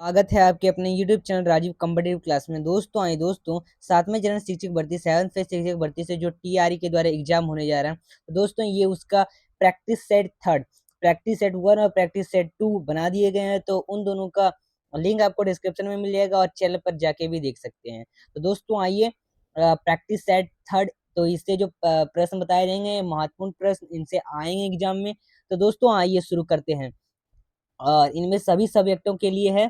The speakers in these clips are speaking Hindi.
स्वागत है आपके अपने YouTube channel Rajiv competitive class में। दोस्तों सातवें चरण शिक्षक भर्ती 7th फेज शिक्षक भर्ती से जो TRE के द्वारा एग्जाम होने जा रहा है, तो दोस्तों ये उसका प्रैक्टिस सेट 3, प्रैक्टिस सेट 1 और प्रैक्टिस सेट 2 बना दिए गए हैं। तो उन दोनों का लिंक आपको डिस्क्रिप्शन में मिल जाएगा और चैनल पर जाके भी देख सकते हैं। तो दोस्तों आइए, प्रैक्टिस सेट 3, तो इससे जो प्रश्न बताए जाएंगे महत्वपूर्ण प्रश्न इनसे आएंगे एग्जाम में। तो दोस्तों आइए शुरू करते हैं, और इनमें सभी सब्जेक्टों के लिए है।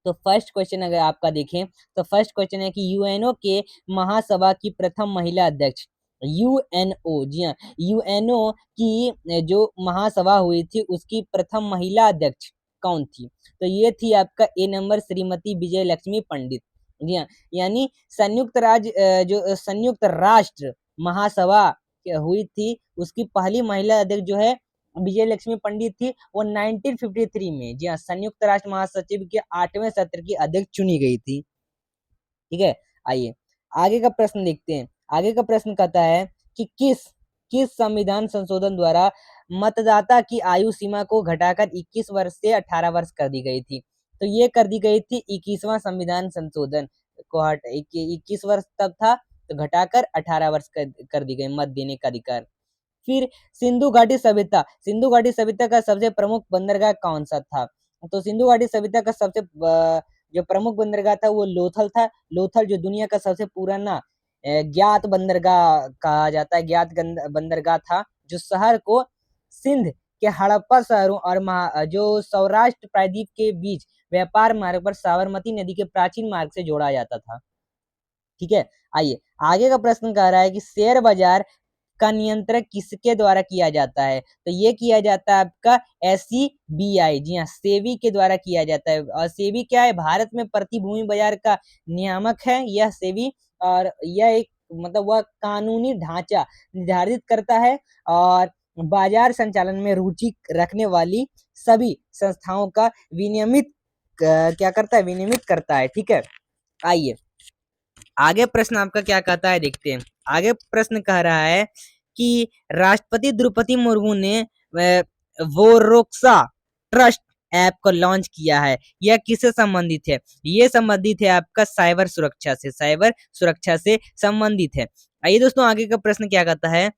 तो फर्स्ट क्वेश्चन अगर आपका देखें, तो फर्स्ट क्वेश्चन है कि यूएनओ के महासभा की प्रथम महिला अध्यक्ष, यूएनओ, जी हाँ, यूएनओ की जो महासभा हुई थी उसकी प्रथम महिला अध्यक्ष कौन थी? तो ये थी आपका ए नंबर श्रीमती विजय लक्ष्मी पंडित। जी हाँ, यानी जो संयुक्त राष्ट्र महासभा हुई थी उसकी पहली महिला अध्यक्ष जो है विजय लक्ष्मी पंडित थी। वो 1953 में, जी हाँ, संयुक्त राष्ट्र महासचिव के 8वें सत्र की अध्यक्ष चुनी गई थी। ठीक है, आइए आगे का प्रश्न देखते हैं। आगे का प्रश्न कहता है कि किस संविधान संशोधन द्वारा मतदाता की आयु सीमा को घटाकर 21 वर्ष से 18 वर्ष कर दी गई थी? तो ये कर दी गई थी 21वां संविधान संशोधन को 21 वर्ष तब था, तो घटाकर 18 वर्ष कर दी गई मत देने का अधिकार। फिर सिंधु घाटी सभ्यता का सबसे प्रमुख बंदरगाह कौन सा था? तो सिंधु घाटी सभ्यता का सबसे जो प्रमुख बंदरगाह था वो लोथल था। लोथल जो दुनिया का सबसे पुराना ज्ञात बंदरगाह कहा जाता है, बंदरगाह था, जो शहर को सिंध के हड़प्पा शहरों और जो सौराष्ट्र प्रायद्वीप के बीच व्यापार मार्ग पर साबरमती नदी के प्राचीन मार्ग से जोड़ा जाता था। ठीक है, आइए आगे का प्रश्न कह रहा है कि शेयर बाजार का नियंत्रण किसके द्वारा किया जाता है? तो ये किया जाता है आपका SEBI, जी हाँ, सेबी के द्वारा किया जाता है। और सेबी क्या है? भारत में प्रतिभूति बाजार का नियामक है यह सेबी, और यह एक मतलब वह कानूनी ढांचा निर्धारित करता है और बाजार संचालन में रुचि रखने वाली सभी संस्थाओं का क्या करता है? विनियमित करता है। ठीक है, आइए आगे प्रश्न आपका क्या कहता है देखते हैं। आगे प्रश्न कह रहा है कि राष्ट्रपति द्रौपदी मुर्मू ने वोरोक्सा ट्रस्ट ऐप को लॉन्च किया है, यह किससे संबंधित है? ये संबंधित है आपका साइबर सुरक्षा से संबंधित है। आइए दोस्तों आगे का प्रश्न क्या कहता है।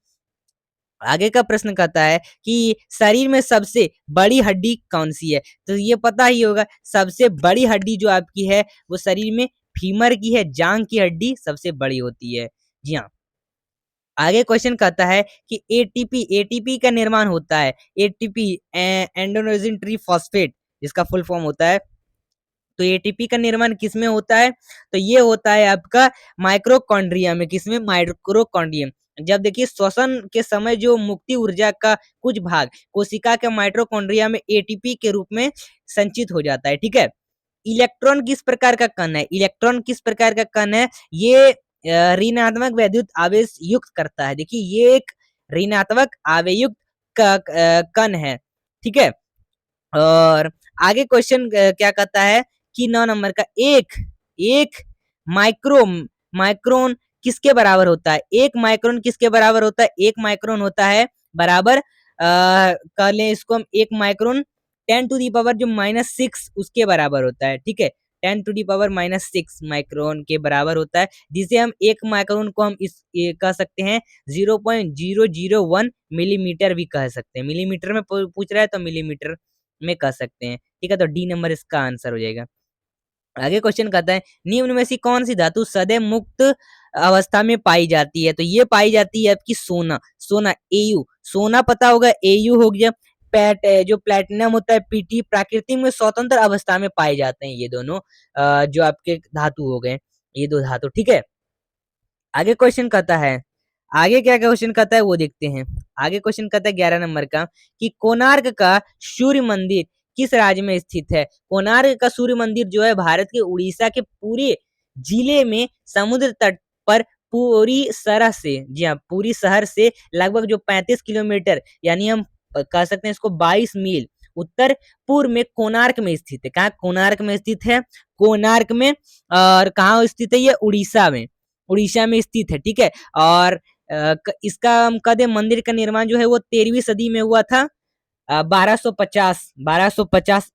आगे का प्रश्न कहता है कि शरीर में सबसे बड़ी हड्डी कौन सी है? तो ये पता ही होगा, सबसे बड़ी हड्डी जो आपकी है वो शरीर में फीमर की है, जांग की हड्डी सबसे बड़ी होती है। जी हाँ, आगे क्वेश्चन कहता है कि एटीपी का निर्माण होता है, एटीपी एंडोनोसिन ट्रीफॉस्फेट जिसका फुल फॉर्म होता है। तो एटीपी का निर्माण किसमें होता है? तो ये होता है आपका माइक्रोकॉन्ड्रिया में। किसमें? माइक्रोकॉन्ड्रियम। जब देखिए श्वसन के समय जो मुक्ति ऊर्जा का कुछ भाग कोशिका के माइटोकॉन्ड्रिया में एटीपी के रूप में संचित हो जाता है। ठीक है, इलेक्ट्रॉन किस प्रकार का कण है? इलेक्ट्रॉन किस प्रकार का कण है? ये ऋणात्मक वैद्युत आवेश युक्त करता है। देखिए ये एक ऋणात्मक आवेयुक्त कण है। ठीक है, और आगे क्वेश्चन क्या कहता है कि 9 नंबर का एक माइक्रो माइक्रोन किसके बराबर होता है? एक माइक्रोन किसके बराबर होता है? एक माइक्रोन होता है बराबर, कर लें इसको हम, एक माइक्रोन 10 टू दी पावर जो -6 उसके बराबर होता है। ठीक है, 10 टू दी पावर -6 माइक्रोन के बराबर होता है, जिसे हम एक माइक्रोन को हम कह सकते हैं 0.001 मिलीमीटर भी कह सकते हैं। मिलीमीटर में पूछ रहा है तो मिलीमीटर में कह सकते हैं। ठीक है, तो डी नंबर इसका आंसर हो जाएगा। आगे क्वेश्चन कहता है निम्न में से कौन सी धातु सदैव मुक्त अवस्था में पाई जाती है? तो ये पाई जाती है आपकी सोना Au, सोना पता होगा, Au हो गया। जो प्लेटिनम होता है Pt, प्राकृतिक में स्वतंत्र अवस्था में पाए जाते हैं ये दोनों, जो आपके धातु हो गए, ये दो धातु। ठीक है, आगे क्वेश्चन कहता है, आगे क्या क्वेश्चन कहता है वो देखते हैं। आगे क्वेश्चन कहता है 11 नंबर का कि कोणार्क का सूर्य मंदिर किस राज्य में स्थित है? कोणार्क का सूर्य मंदिर जो है भारत के उड़ीसा के पूरे जिले में समुद्र तट पर पूरी शहर से, जी हाँ, पूरी शहर से लगभग जो 35 किलोमीटर, यानी हम कह सकते हैं इसको 22 मील उत्तर पूर्व में कोणार्क में स्थित है। कहाँ कोणार्क में स्थित है? कोणार्क में। और कहाँ स्थित है ये? उड़ीसा में स्थित है। ठीक है, और इसका हम कह दें मंदिर का निर्माण जो है वो 13वीं सदी में हुआ था। 1250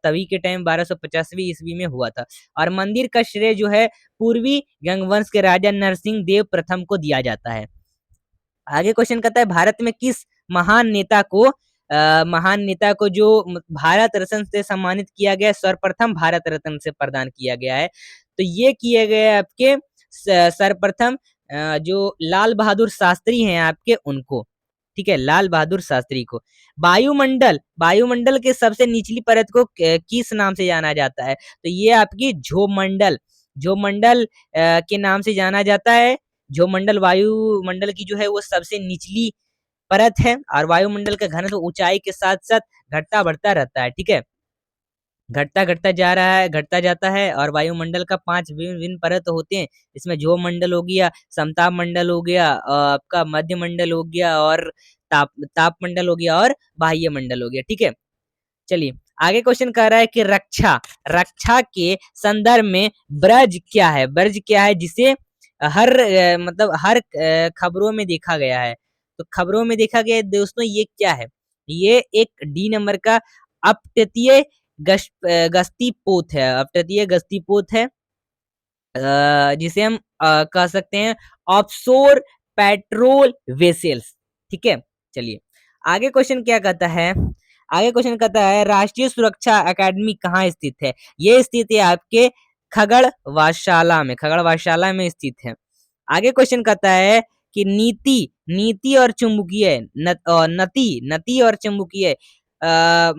तभी के टाइम 1250वीं ईस्वी में हुआ था। और मंदिर का श्रेय जो है पूर्वी गंगवंश के राजा नरसिंह देव प्रथम को दिया जाता है। आगे क्वेश्चन कहता है भारत में किस महान नेता को जो भारत रत्न से सम्मानित किया गया, सर्वप्रथम भारत रत्न से प्रदान किया गया है। तो ये किए गए आपके सर्वप्रथम जो लाल बहादुर शास्त्री हैं आपके, उनको, ठीक है, लाल बहादुर शास्त्री को। वायुमंडल के सबसे निचली परत को किस नाम से जाना जाता है? तो ये आपकी झोमंडल के नाम से जाना जाता है। झोमंडल वायुमंडल की जो है वो सबसे निचली परत है, और वायुमंडल का घनत्व ऊंचाई के साथ साथ घटता बढ़ता रहता है, ठीक है, घटता घटता जा रहा है, घटता जाता है। और वायुमंडल का 5 विभिन्न विभिन्न परत होते हैं। इसमें झोमंडल हो गया, समताप मंडल हो गया, आपका मध्य मंडल हो गया, और ताप मंडल हो गया, और बाह्य मंडल हो गया, ठीक है। चलिए आगे क्वेश्चन कह रहा है कि रक्षा के संदर्भ में ब्रज क्या है? ब्रज क्या है जिसे मतलब हर खबरों में देखा गया है? तो खबरों में देखा गया है दोस्तों, ये क्या है? ये एक डी नंबर का अपतटीय गश्ती पोत है। अपतटीय गश्ती पोत है, जिसे हम कह सकते हैं ऑफशोर पेट्रोल वेसल्स, ठीक है। चलिए आगे क्वेश्चन क्या कहता है? आगे क्वेश्चन कहता है राष्ट्रीय सुरक्षा अकादमी कहाँ स्थित है? ये स्थित है आपके खगड़वाशाला में स्थित है। आगे क्वेश्चन कहता है कि नीति और चुंबकीय नति और चुंबकीय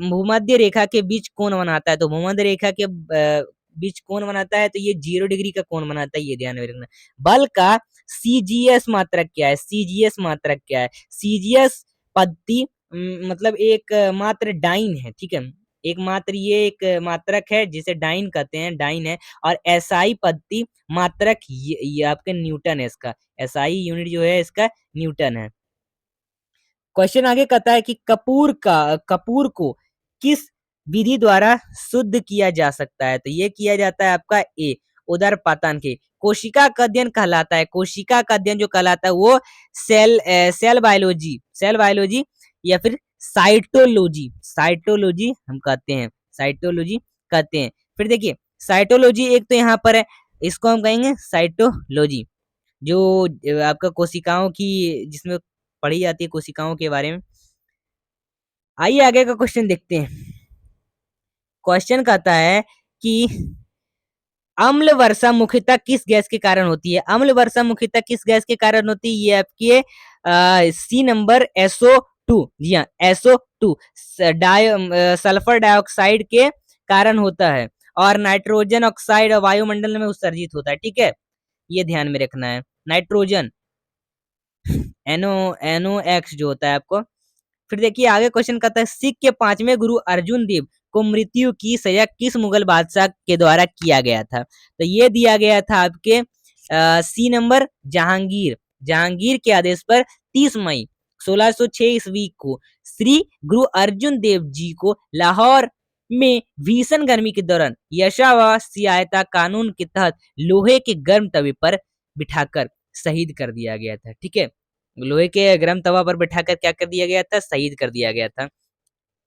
भूमध्य रेखा के बीच कौन बनाता है? तो भूमध्य रेखा के बीच कौन बनाता है? तो ये 0 डिग्री का कौन बनाता है, ये ध्यान में रखना। बल का सीजीएस मात्रक क्या है? सीजीएस मात्रक क्या है? सीजीएस पद्धति मतलब एक मात्र डाइन है, ठीक है, एक मात्र ये एक मात्रक है जिसे डाइन कहते हैं, डाइन है। और एसआई पद्धति मात्रक ये आपके न्यूटन है, इसका एसआई यूनिट जो है इसका न्यूटन है। क्वेश्चन आगे कहता है कि कपूर को किस विधि द्वारा शुद्ध किया जा सकता है? तो ये किया जाता है आपका ए उदरपातन के। कोशिका का अध्ययन कहलाता है, कोशिका का अध्ययन जो कहलाता है वो सेल बायोलॉजी या फिर साइटोलॉजी हम कहते हैं, साइटोलॉजी कहते हैं। फिर देखिए साइटोलॉजी एक तो यहाँ पर है, इसको हम कहेंगे साइटोलॉजी, जो आपका कोशिकाओं की, जिसमें पढ़ी जाती है कोशिकाओं के बारे में। आइए आगे का क्वेश्चन देखते हैं। क्वेश्चन कहता है कि अम्ल वर्षा मुख्यतः किस गैस के कारण होती है? अम्ल वर्षा मुख्यतः किस गैस के कारण होती है? ये आपकी सी नंबर SO2, जी हाँ SO2 सल्फर डाइऑक्साइड के कारण होता है, और नाइट्रोजन ऑक्साइड वायुमंडल में उत्सर्जित होता है, ठीक है, ये ध्यान में रखना है। नाइट्रोजन NOx जो होता है आपको। फिर देखिए आगे क्वेश्चन कहता है सिख के 5वें गुरु अर्जुन देव को मृत्यु की सजा किस मुगल बादशाह के द्वारा किया गया था? तो ये दिया गया था आपके सी नंबर जहांगीर के आदेश पर 30 मई 1606 ईस्वी को श्री गुरु अर्जुन देव जी को लाहौर में भीषण गर्मी के दौरान यशावासियता कानून के तहत लोहे के गर्म तवे पर बिठाकर शहीद कर दिया गया था, ठीक है, लोहे के गर्म तवा पर बिठाकर क्या कर दिया गया था? शहीद कर दिया गया था।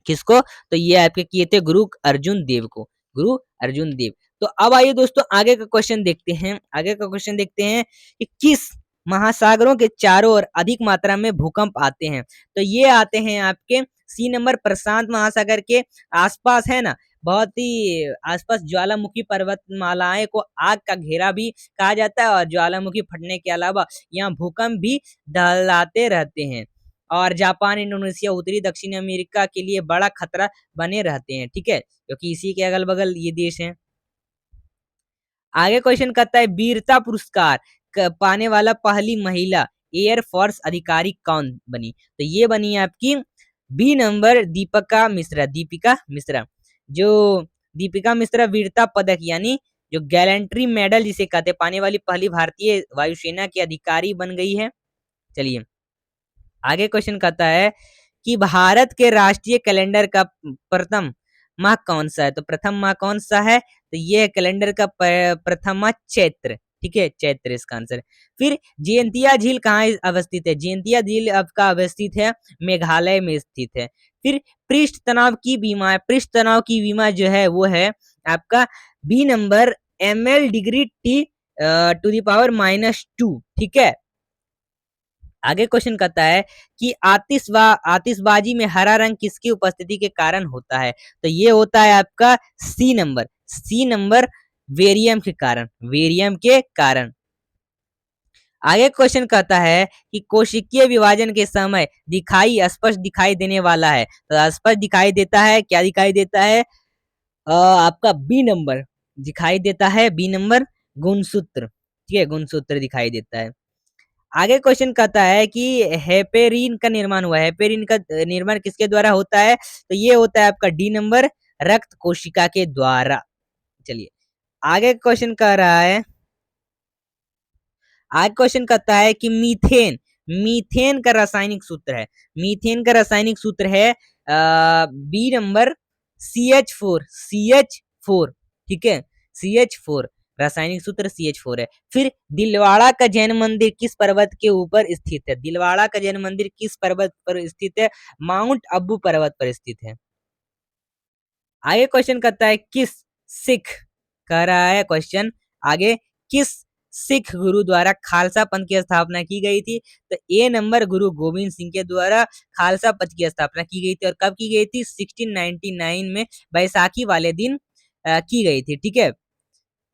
किसको? तो ये आपके किए थे गुरु अर्जुन देव को, गुरु अर्जुन देव। तो अब आइए दोस्तों आगे का क्वेश्चन देखते हैं। आगे का क्वेश्चन देखते हैं कि किस महासागरों के चारों ओर अधिक मात्रा में भूकंप आते हैं? तो ये आते हैं आपके सी नंबर प्रशांत महासागर के आसपास, है ना, बहुत ही आसपास ज्वालामुखी पर्वतमालाएं को आग का घेरा भी कहा जाता है, और ज्वालामुखी फटने के अलावा यहाँ भूकंप भी दहलाते रहते हैं, और जापान, इंडोनेशिया, उत्तरी दक्षिण अमेरिका के लिए बड़ा खतरा बने रहते हैं, ठीक है, क्योंकि इसी के अगल बगल ये देश हैं। आगे क्वेश्चन कहता है वीरता पुरस्कार पाने वाला पहली महिला एयर फोर्स अधिकारी कौन बनी? तो ये बनी आपकी बी नंबर दीपिका मिश्रा। जो दीपिका मिश्रा वीरता पदक यानी जो गैलेंट्री मेडल जिसे कहते हैं पाने वाली पहली भारतीय वायुसेना की अधिकारी बन गई है। चलिए आगे क्वेश्चन कहता है कि भारत के राष्ट्रीय कैलेंडर का प्रथम माह कौन सा है? तो प्रथम माह कौन सा है? तो ये कैलेंडर का प्रथम माह चैत्र, ठीक है, चैत्र इसका आंसर। फिर जयंतिया झील कहाँ अवस्थित है? जयंतिया झील आपका अवस्थित है मेघालय में स्थित है। फिर पृष्ठ तनाव की बीमा जो है वो है आपका B number ml degree T to the power -2, ठीक है। आगे क्वेश्चन कहता है कि आतिशबाजी में हरा रंग किसकी उपस्थिति के कारण होता है? तो ये होता है आपका सी नंबर वेरियम के कारण। आगे क्वेश्चन कहता है कि कोशिकीय विभाजन के समय स्पष्ट दिखाई देने वाला है। तो स्पष्ट दिखाई देता है, क्या दिखाई देता है? आपका बी नंबर दिखाई देता है, बी नंबर गुणसूत्र, ठीक है, गुणसूत्र दिखाई देता है। आगे क्वेश्चन कहता है कि हेपेरिन का निर्माण हुआ है। हेपेरिन का निर्माण किसके द्वारा होता है? तो ये होता है आपका डी नंबर रक्त कोशिका के द्वारा। चलिए आगे क्वेश्चन कह रहा है, आगे क्वेश्चन कहता है कि मीथेन का रासायनिक सूत्र है। मीथेन का रासायनिक सूत्र है बी नंबर CH4, ठीक है, CH4 रासायनिक सूत्र CH4 है। फिर दिलवाड़ा का जैन मंदिर किस पर्वत के ऊपर स्थित है? दिलवाड़ा का जैन मंदिर किस पर्वत पर स्थित है? माउंट अब्बू पर्वत पर स्थित है। आगे क्वेश्चन कहता है किस सिख कह रहा है क्वेश्चन आगे, किस सिख गुरु द्वारा खालसा पंथ की स्थापना की गई थी? तो ए नंबर गुरु गोविंद सिंह के द्वारा खालसा पंथ की स्थापना की गई थी। और कब की गई थी? 1699 में बैसाखी वाले दिन की गई थी, ठीक है।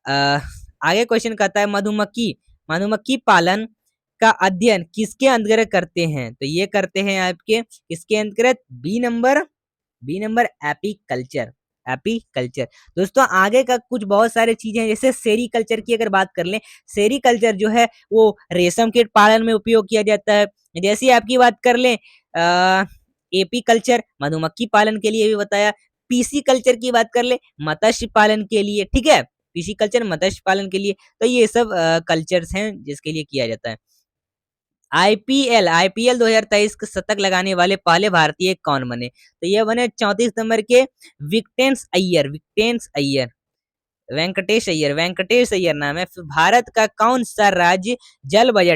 आगे क्वेश्चन कहता है मधुमक्खी पालन का अध्ययन किसके अंतर्गत करते हैं? तो ये करते हैं आपके किसके अंतर्गत? B number apiculture. दोस्तों आगे का कुछ बहुत सारे चीजें हैं, जैसे सेरीकल्चर की अगर बात कर लें, सेरीकल्चर जो है वो रेशम कीट पालन में उपयोग किया जाता है। जैसे आपकी बात कर लें एपीकल्चर मधुमक्खी पालन के लिए भी बताया। पीसी कल्चर की बात कर ले मत्स्य पालन के लिए, ठीक है, पीसी कल्चर मत्स्य पालन के लिए। तो ये सब कल्चर्स हैं जिसके लिए किया जाता है। आईपीएल 2023 के शतक लगाने वाले पहले भारतीय कौन बने? तो ये बने 34 नंबर के वेंकटेश अय्यर नाम है। भारत का कौन सा राज्य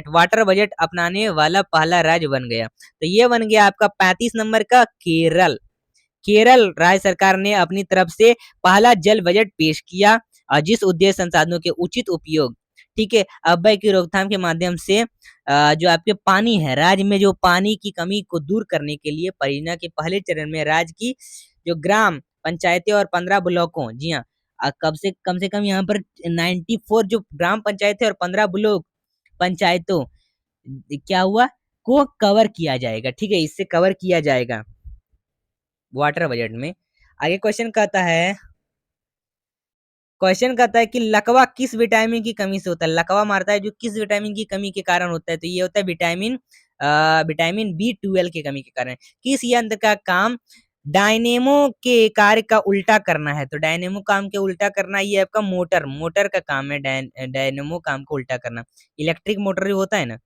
वाटर बजट अपनाने वाला पहला राज्य बन गया? तो ये बन गया आपका 35 नंबर का केरल राज्य सरकार ने अपनी तरफ से पहला जल बजट पेश किया, और जिस उद्देश्य संसाधनों के उचित उपयोग, ठीक है, अपव्यय की रोकथाम के माध्यम से जो आपके पानी है, राज्य में जो पानी की कमी को दूर करने के लिए परियोजना के पहले चरण में राज्य की जो ग्राम पंचायतें और 15 ब्लॉकों, जी हाँ, कम से कम यहाँ पर 94 जो ग्राम पंचायतें और 15 ब्लॉक पंचायतों क्या हुआ को कवर किया जाएगा, ठीक है, इससे कवर किया जाएगा वाटर बजट में। आगे क्वेश्चन कहता है कि लकवा किस विटामिन की कमी से होता है? लकवा मारता है जो किस विटामिन की कमी के कारण होता है? तो ये होता है विटामिन B12 की कमी के कारण। किस यंत्र का काम डायनेमो के कार्य का उल्टा करना है? तो डायनेमो काम के उल्टा करना ये आपका मोटर का काम है, डायनेमो काम को उल्टा करना। इलेक्ट्रिक मोटर जो होता है ना।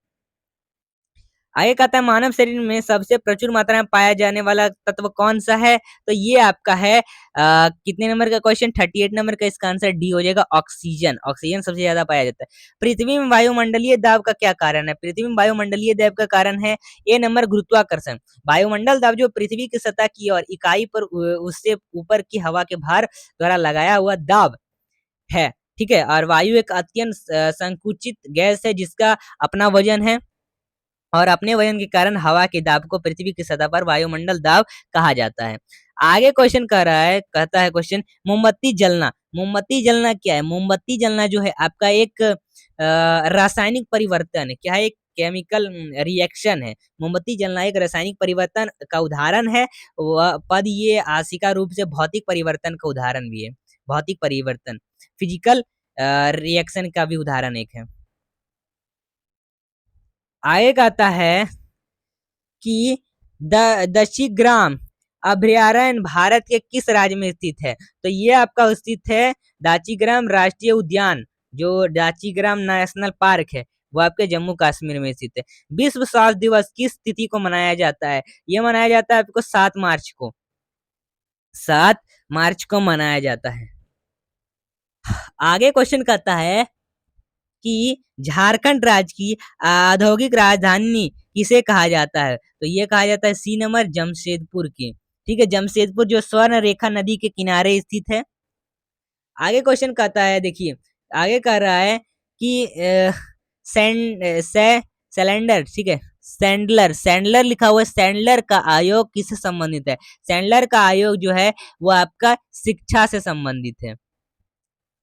आगे कहता है मानव शरीर में सबसे प्रचुर मात्रा में पाया जाने वाला तत्व कौन सा है? तो ये आपका है कितने नंबर का क्वेश्चन? 38 नंबर का, इसका आंसर डी हो जाएगा, ऑक्सीजन। ऑक्सीजन सबसे ज्यादा पाया जाता है। पृथ्वी में वायुमंडलीय दाब का क्या कारण है? पृथ्वी में वायुमंडलीय दाब का कारण है ए नंबर गुरुत्वाकर्षण। वायुमंडल दाब जो पृथ्वी की सतह की और इकाई पर उससे ऊपर की हवा के भार द्वारा लगाया हुआ दाब है, ठीक है। और वायु एक अत्यंत संकुचित गैस है जिसका अपना वजन है, और अपने वजन के कारण हवा के दाब को पृथ्वी की सतह पर वायुमंडल दाब कहा जाता है। आगे क्वेश्चन कहता है क्वेश्चन मोमबत्ती जलना क्या है? मोमबत्ती जलना जो है आपका एक रासायनिक परिवर्तन है। क्या है? एक केमिकल रिएक्शन है। मोमबत्ती जलना एक रासायनिक परिवर्तन का उदाहरण है। वह पद ये आंशिक रूप से भौतिक परिवर्तन का उदाहरण भी है। भौतिक परिवर्तन फिजिकल रिएक्शन का भी उदाहरण एक है। आगे कहता है कि दशीग्राम अभयारण्य भारत के किस राज्य में स्थित है? तो ये आपका स्थित है दाचीग्राम राष्ट्रीय उद्यान, जो दाचीग्राम नेशनल पार्क है वो आपके जम्मू कश्मीर में स्थित है। विश्व स्वास्थ्य दिवस किस तिथि को मनाया जाता है? ये मनाया जाता है आपको 7 मार्च को मनाया जाता है। आगे क्वेश्चन कहता है कि झारखंड राज्य की औद्योगिक राजधानी किसे कहा जाता है? तो ये कहा जाता है सी नंबर जमशेदपुर की। ठीक है, जमशेदपुर जो स्वर्ण रेखा नदी के किनारे स्थित है। आगे क्वेश्चन कहता है, देखिए आगे कह रहा है कि सैलेंडर, ठीक है, सैंडलर सैंडलर लिखा हुआ है, सैंडलर का आयोग किससे संबंधित है? सैंडलर का आयोग जो है वो आपका शिक्षा से संबंधित है।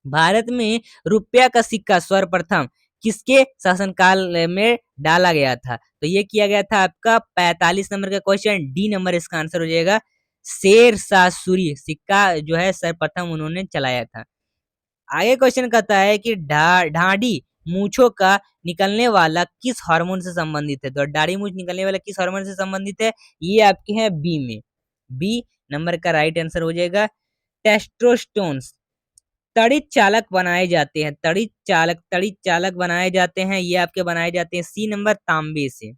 भारत में रुपया का सिक्का सर्वप्रथम किसके शासनकाल में डाला गया था? तो ये किया गया था आपका 45 नंबर का क्वेश्चन, डी नंबर इसका आंसर हो जाएगा। शेर शाह सूरी सिक्का जो है सर्वप्रथम उन्होंने चलाया था। आगे क्वेश्चन कहता है कि ढाढ़ी मूंछों का निकलने वाला किस हार्मोन से संबंधित है? तो दाढ़ी मूंछ निकलने वाला किस हार्मोन से संबंधित है? ये आपके हैं बी में, बी नंबर का राइट आंसर हो जाएगा टेस्टोस्टेरोन। तड़ित चालक बनाए जाते हैं, तड़ित चालक बनाए जाते हैं, ये आपके बनाए जाते हैं सी नंबर तांबे से।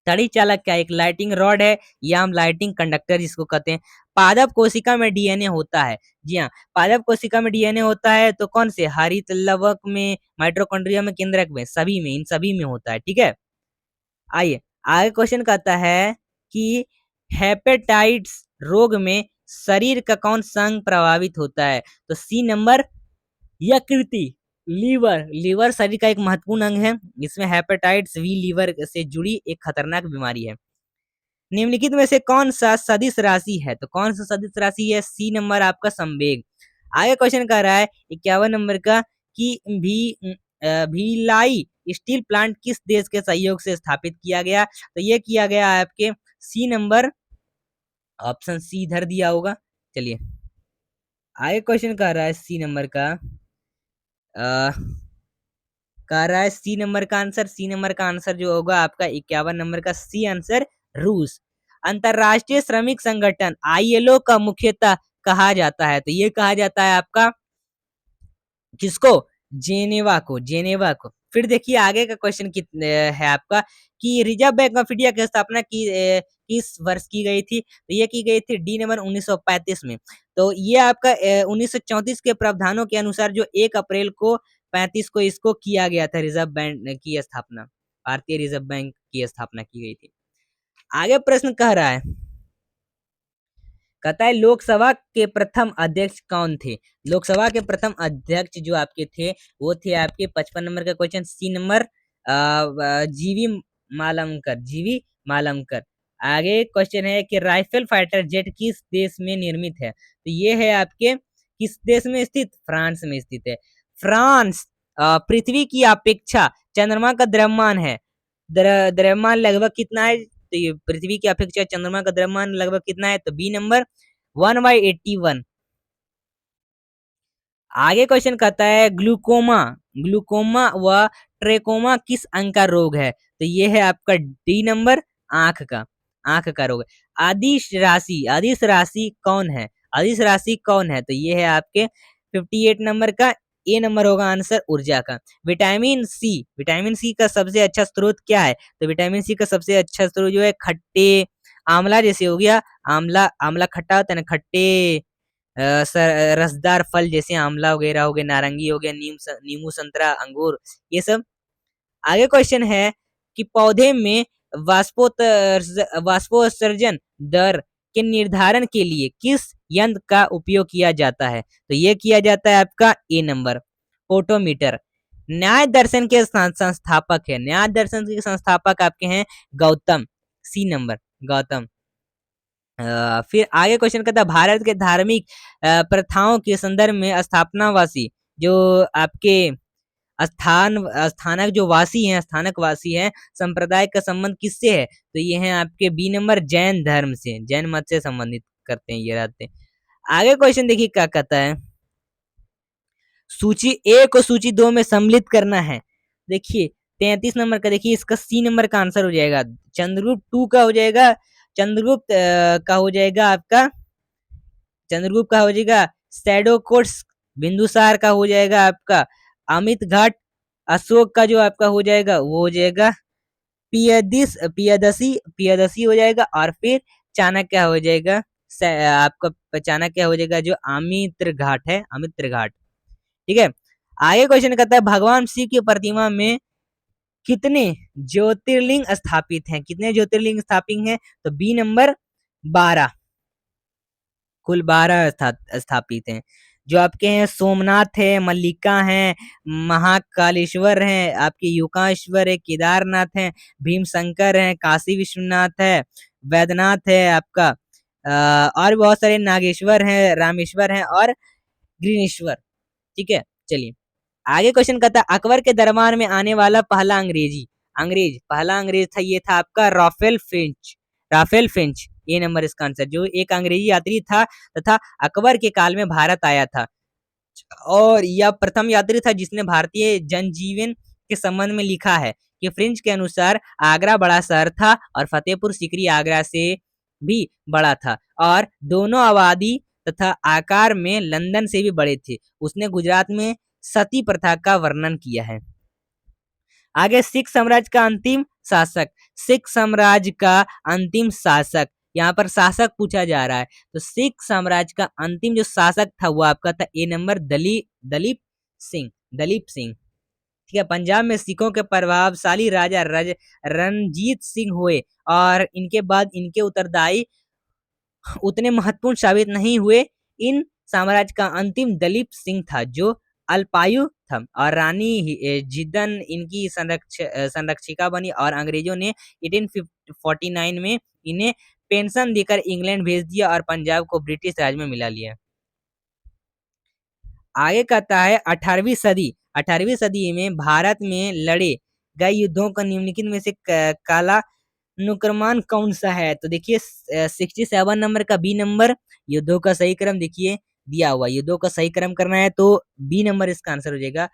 तड़ित चालक क्या एक लाइटिंग रॉड है, या हम लाइटिंग कंडक्टर जिसको कहते हैं। पादप कोशिका में डीएनए होता है, जी हाँ, पादप कोशिका में डीएनए होता है, तो कौन से? हरित लवक में, माइटोकॉन्ड्रिया में, केंद्रक में, सभी में, इन सभी में होता है। ठीक है, आइए आगे क्वेश्चन कहता है कि हेपेटाइटिस रोग में शरीर का कौन सा अंग प्रभावित होता है? तो सी नंबर यकृति, लीवर। लीवर शरीर का एक महत्वपूर्ण अंग है, इसमें हेपेटाइटिस बी लीवर से जुड़ी एक खतरनाक बीमारी है। निम्नलिखित में से कौन सा सदिश राशि है? तो कौन सा सदिश राशि है? सी नंबर आपका संवेग। आगे क्वेश्चन कर रहा है 51 नंबर का कि भिलाई स्टील प्लांट किस देश के सहयोग से स्थापित किया गया? तो ये किया गया आपके सी नंबर, ऑप्शन सी इधर दिया होगा। चलिए आगे क्वेश्चन कर रहा है सी नंबर का, अ, कह रहा है सी नंबर का आंसर, सी नंबर का आंसर जो होगा आपका 51 नंबर का सी आंसर रूस। अंतरराष्ट्रीय श्रमिक संगठन आईएलओ का मुख्यतः कहा जाता है? तो ये कहा जाता है आपका किसको? जेनेवा को, जेनेवा को। फिर देखिए आगे का क्वेश्चन है आपका कि रिजर्व बैंक ऑफ इंडिया की स्थापना किस वर्ष की गई थी? तो ये की गई थी डी नंबर 1935 में। तो ये आपका 1934 के प्रावधानों के अनुसार जो 1 अप्रैल को 35 को इसको किया गया था, रिजर्व बैंक की स्थापना, भारतीय रिजर्व बैंक की स्थापना की गई थी। आगे प्रश्न कह रहा है, कहता है लोकसभा के प्रथम अध्यक्ष कौन थे? लोकसभा के प्रथम अध्यक्ष जो आपके थे वो थे आपके 55 नंबर का क्वेश्चन, सी नंबर जीवी मालमकर, जीवी मालमकर। आगे क्वेश्चन है कि राइफल फाइटर जेट किस देश में निर्मित है? तो ये है आपके किस देश में स्थित? फ्रांस में स्थित है। फ्रांस पृथ्वी की अपेक्षा चंद्रमा का द्रव्यमान है, द्रव्यमान लगभग कितना है? तो ये पृथ्वी की अपेक्षा चंद्रमा का द्रव्यमान लगभग कितना है? तो बी नंबर 1/81। आगे क्वेश्चन कहता है ग्लूकोमा, ग्लूकोमा व ट्रेकोमा किस अंग का रोग है? तो ये है आपका डी नंबर, आंख का, आंख का रोग है। अदिश राशि, अदिश राशि कौन है? अदिश राशि कौन है? तो ये है आपके 58 नंबर का, ए नंबर होगा आंसर ऊर्जा का। विटामिन सी, विटामिन सी का सबसे अच्छा स्रोत क्या है? तो विटामिन सी का सबसे अच्छा स्रोत जो है खट्टे, आंवला जैसे हो गया, आंवला, आंवला खट्टा होता है ना, खट्टे रसदार फल जैसे आंवला वगैरह हो गया, नारंगी हो गया, नींबू, संतरा, अंगूर, ये सब। आगे क्वेश्चन है कि पौधे में वाष्पोत्सर्जन दर के निर्धारण के लिए किस यंत्र का उपयोग किया जाता है? तो ये किया जाता है आपका ए नंबर, फोटोमीटर। न्याय दर्शन के संस्थापक है, न्याय दर्शन के संस्थापक आपके हैं गौतम, सी नंबर, गौतम। फिर आगे क्वेश्चन कहता है भारत के धार्मिक प्रथाओं के संदर्भ में स्थापनावासी जो आपके स्थानक जो वासी हैं, स्थानक वासी हैं, संप्रदाय का संबंध किससे है? तो ये हैं आपके बी नंबर जैन धर्म से, जैन मत से संबंधित करते हैं ये रहते हैं। आगे क्वेश्चन देखिए क्या कहता है, सूची ए को सूची 2 में सम्मिलित करना है। देखिए 33 नंबर का, देखिए इसका सी नंबर का आंसर हो जाएगा, चंद्रगुप्त 2 का हो जाएगा, चंद्रगुप्त का हो जाएगा आपका, चंद्रगुप्त का हो जाएगा शैडो कोट्स, बिंदुसार का हो जाएगा आपका अमित घाट, अशोक का जो आपका हो जाएगा वो हो जाएगा पियदसी हो जाएगा, और फिर चाणक्य हो जाएगा, आपका चाणक्य हो जाएगा जो अमित्र घाट है, अमित्र घाट। ठीक है, आगे क्वेश्चन कहता है भगवान शिव की प्रतिमा में कितने ज्योतिर्लिंग स्थापित हैं? कितने ज्योतिर्लिंग स्थापित हैं? तो बी नंबर 12, कुल 12 स्थापित हैं। जो आपके हैं सोमनाथ है, मल्लिका है, महाकालेश्वर है, आपके युकाश्वर है, केदारनाथ है, भीमशंकर है, काशी विश्वनाथ है, वैद्यनाथ है आपका, और बहुत सारे नागेश्वर है, रामेश्वर है और ग्रीनेश्वर। ठीक है, चलिए आगे क्वेश्चन कहता है अकबर के दरबार में आने वाला पहला पहला अंग्रेज था, ये था आपका राफेल फिंच। ये नंबर इसका आंसर, जो एक अंग्रेजी यात्री था तथा अकबर के काल में भारत आया था, और यह प्रथम यात्री था जिसने भारतीय जनजीवन के संबंध में लिखा है कि फ्रेंच के अनुसार आगरा बड़ा शहर था और फतेहपुर सीकरी आगरा से भी बड़ा था और दोनों आबादी तथा आकार में लंदन से भी बड़े थे। उसने गुजरात में सती प्रथा का वर्णन किया है। आगे सिख साम्राज्य का अंतिम शासक, सिख साम्राज्य का अंतिम शासक, यहाँ पर शासक पूछा जा रहा है, तो सिख साम्राज्य का अंतिम जो शासक था वो आपका था ए नंबर दलीप सिंह। ठीक है, पंजाब में सिखों के प्रभावशाली राजा रणजीत सिंह हुए और इनके बाद इनके उत्तरदायी उतने महत्वपूर्ण साबित नहीं हुए। इन साम्राज्य का अंतिम दलीप सिंह था जो अल्पायु था और रानी जिदन इनकी संरक्षिका बनी और अंग्रेजों ने 1849 में इन्हें पेंशन देकर इंग्लैंड भेज दिया और पंजाब को ब्रिटिश राज में मिला लिया। आगे कहता है 18वीं सदी में भारत में लड़े गए युद्धों का निम्नलिखित में से काला नुक्रमान कौन सा है? तो देखिए 67 नंबर का बी नंबर, युद्धों का सही क्रम देखिए दिया हुआ, युद्धों का सही क्रम करना है तो बी नंबर इसका आंसर हो जाएगा।